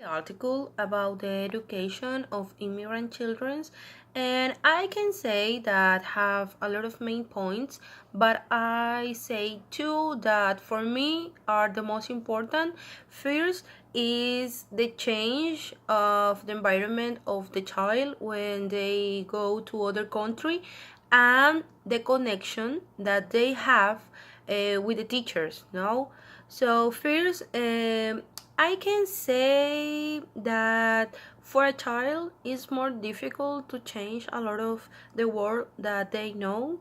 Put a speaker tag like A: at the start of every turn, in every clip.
A: Article about the education of immigrant children, and I can say that have a lot of main points, but I say two that for me are the most important. First is the change of the environment of the child when they go to other country, and the connection that they have with the teachers. No, so first, I can say that for a child it's more difficult to change a lot of the world that they know.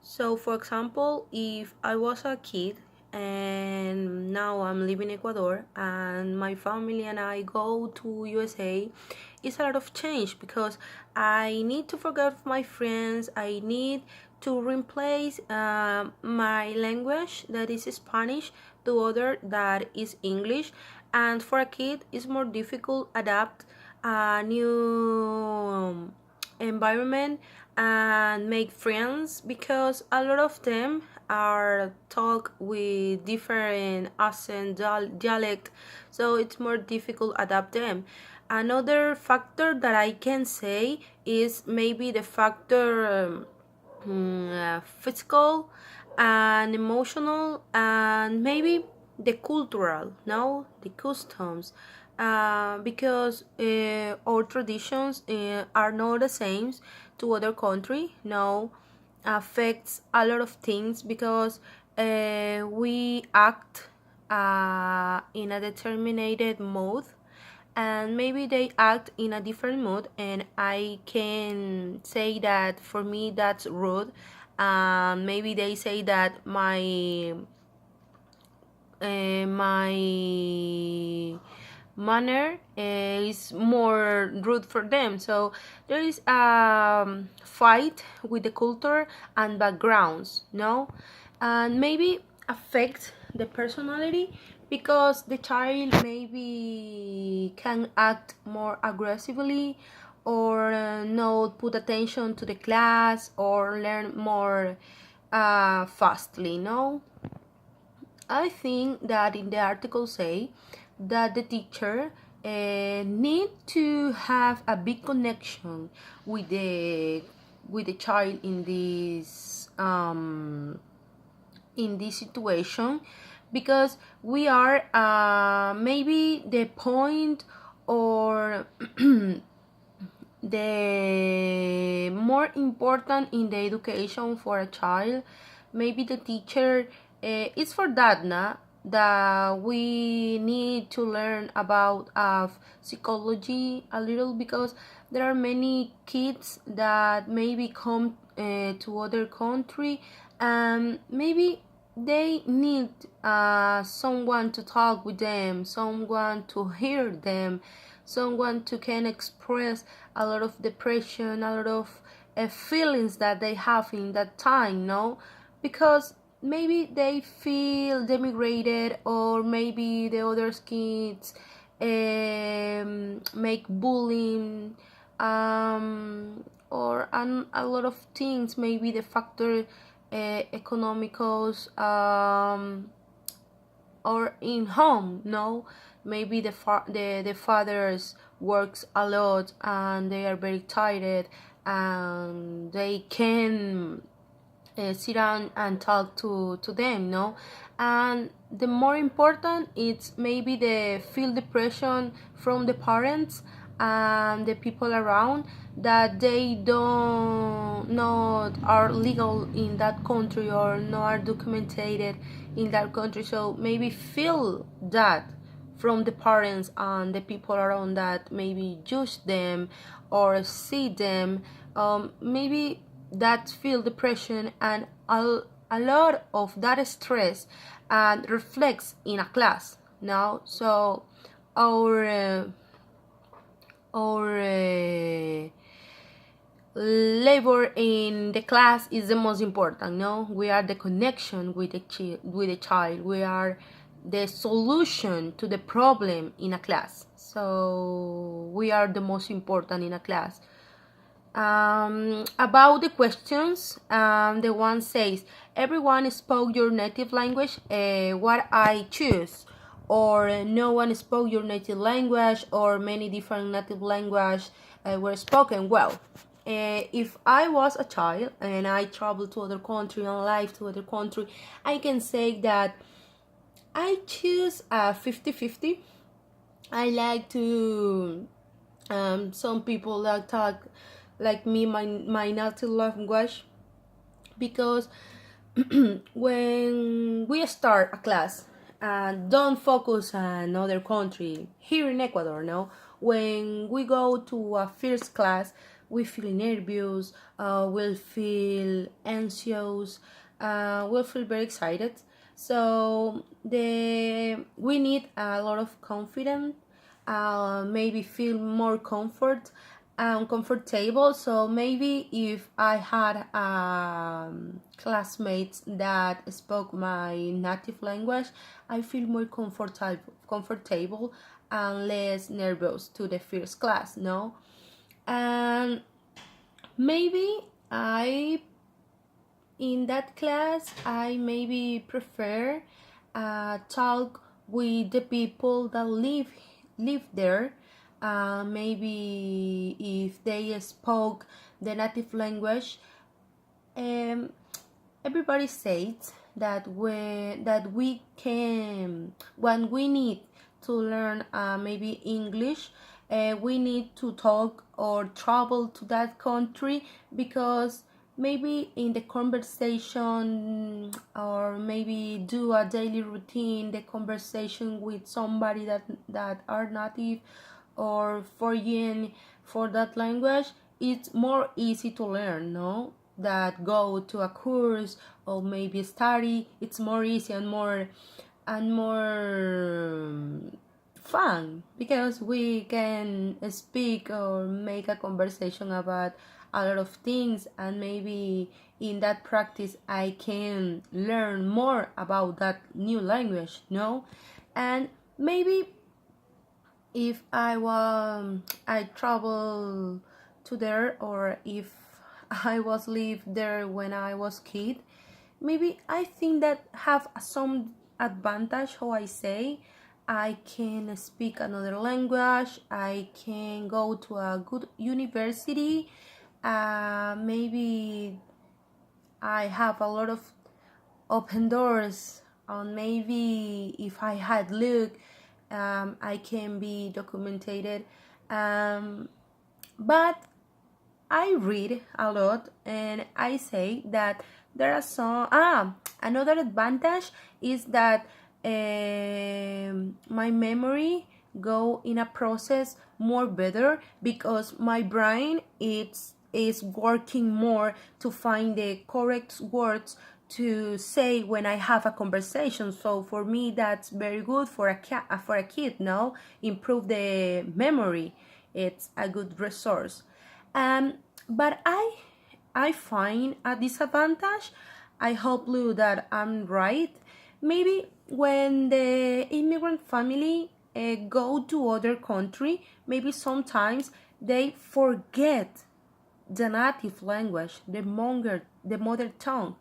A: So for example, if I was a kid and now I'm living in Ecuador and my family and I go to USA, it's a lot of change because I need to forget my friends. I need to replace my language that is Spanish to other that is English, and for a kid it's more difficult adapt a new environment and make friends because a lot of them are talk with different accent dialect, so it's more difficult adapt them. Another factor that I can say is maybe the factor physical and emotional, and maybe the cultural, no, the customs, because our traditions are not the same to other country. No, affects a lot of things because we act in a determined mode, and maybe they act in a different mood, and I can say that for me that's rude. Maybe they say that my manner is more rude for them. So there is a fight with the culture and backgrounds, no, and maybe affect the personality because the child maybe can act more aggressively or not put attention to the class or learn more fastly, no. I think that in the article say that the teacher need to have a big connection with the child in this situation, because we are maybe the point or the more important in the education for a child. Maybe the teacher is for that, that we need to learn about psychology a little, because there are many kids that maybe come to other country and maybe they need someone to talk with them, someone to hear them, someone to can express a lot of depression, a lot of feelings that they have in that time, no, because maybe they feel demigrated, or maybe the other kids make bullying, or a lot of things, maybe the factor economicals, or in home, no, maybe the fathers works a lot and they are very tired and they can sit down and talk to them, no, and the more important it's maybe the feel depression from the parents and the people around, that they don't not are legal in that country or not are documented in that country, so maybe feel that from the parents and the people around that maybe judge them or see them, maybe that feel depression, and a lot of that stress and reflects in a class now. So our labor in the class is the most important, no, we are the connection with the child, we are the solution to the problem in a class, so we are the most important in a class. About the questions, the one says, everyone spoke your native language, what I choose. or no one spoke your native language, or many different native language were spoken. Well, if I was a child and I traveled to other country and live to other country, I can say that I choose a 50-50. I like to some people that talk like me my native language, because when we start a class, don't focus on another country here in Ecuador. No, when we go to a first class, we feel nervous, we'll feel anxious, we'll feel very excited. So we need a lot of confidence, maybe feel more comfortable. So maybe if I had classmates that spoke my native language, I feel more comfortable and less nervous to the first class. No, and maybe in that class I maybe prefer talk with the people that live there. Maybe if they spoke the native language, everybody says that we can, when we need to learn maybe English, we need to talk or travel to that country, because maybe in the conversation, or maybe do a daily routine, the conversation with somebody that are native or foreign for that language, it's more easy to learn, no? That go to a course or maybe study, it's more easy and more fun, because we can speak or make a conversation about a lot of things, and maybe in that practice I can learn more about that new language, no? And maybe if I travel to there, or if I was live there when I was kid, maybe I think that have some advantage. How I say, I can speak another language, I can go to a good university, maybe I have a lot of open doors, and maybe if I had luck, I can be documented. But I read a lot, and I say that there are some another advantage is that my memory go in a process more better, because my brain is working more to find the correct words to say when I have a conversation. So for me, that's very good for a kid. No, improve the memory. It's a good resource. But I find a disadvantage. I hope, Lou, that I'm right. Maybe when the immigrant family go to other country, maybe sometimes they forget the native language, the mother tongue.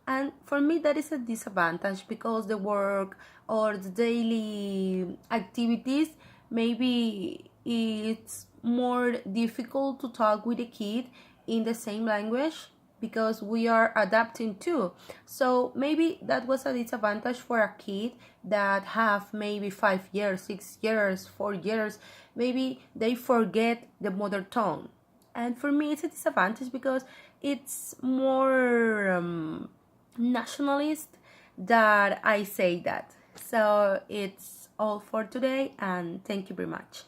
A: And for me, that is a disadvantage, because the work or the daily activities, maybe it's more difficult to talk with a kid in the same language, because we are adapting too. So maybe that was a disadvantage for a kid that have maybe 5 years, 6 years, 4 years. Maybe they forget the mother tongue. And for me, it's a disadvantage, because it's more nationalist that I say that. So it's all for today, and thank you very much.